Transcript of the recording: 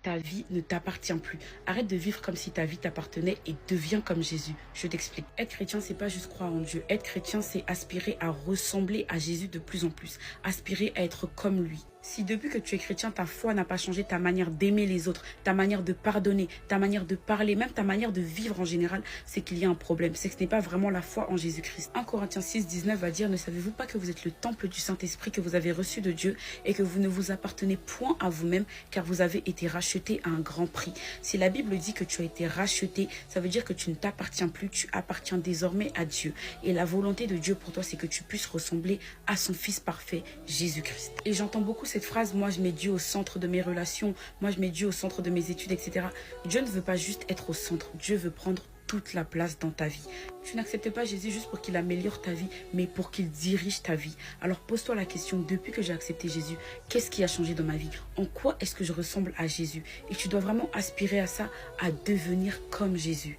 ta vie ne t'appartient plus. Arrête de vivre comme si ta vie t'appartenait et deviens comme Jésus. Je t'explique. Être chrétien, c'est pas juste croire en Dieu. Être chrétien, c'est aspirer à ressembler à Jésus de plus en plus. Aspirer à être comme lui. Si depuis que tu es chrétien, ta foi n'a pas changé, ta manière d'aimer les autres, ta manière de pardonner, ta manière de parler, même ta manière de vivre en général, c'est qu'il y a un problème. C'est que ce n'est pas vraiment la foi en Jésus-Christ. 1 Corinthiens 6, 19 va dire: ne savez-vous pas que vous êtes le temple du Saint-Esprit que vous avez reçu de Dieu et que vous ne vous appartenez point à vous-même car vous avez été racheté à un grand prix. Si la Bible dit que tu as été racheté, ça veut dire que tu ne t'appartiens plus, tu appartiens désormais à Dieu. Et la volonté de Dieu pour toi, c'est que tu puisses ressembler à son Fils parfait, Jésus-Christ. Et j'entends beaucoup cette phrase: moi je mets Dieu au centre de mes relations, moi je mets Dieu au centre de mes études, etc. Dieu ne veut pas juste être au centre, Dieu veut prendre toute la place dans ta vie. Tu n'acceptes pas Jésus juste pour qu'il améliore ta vie, mais pour qu'il dirige ta vie. Alors pose-toi la question: depuis que j'ai accepté Jésus, qu'est-ce qui a changé dans ma vie? En quoi est-ce que je ressemble à Jésus? Et tu dois vraiment aspirer à ça, à devenir comme Jésus.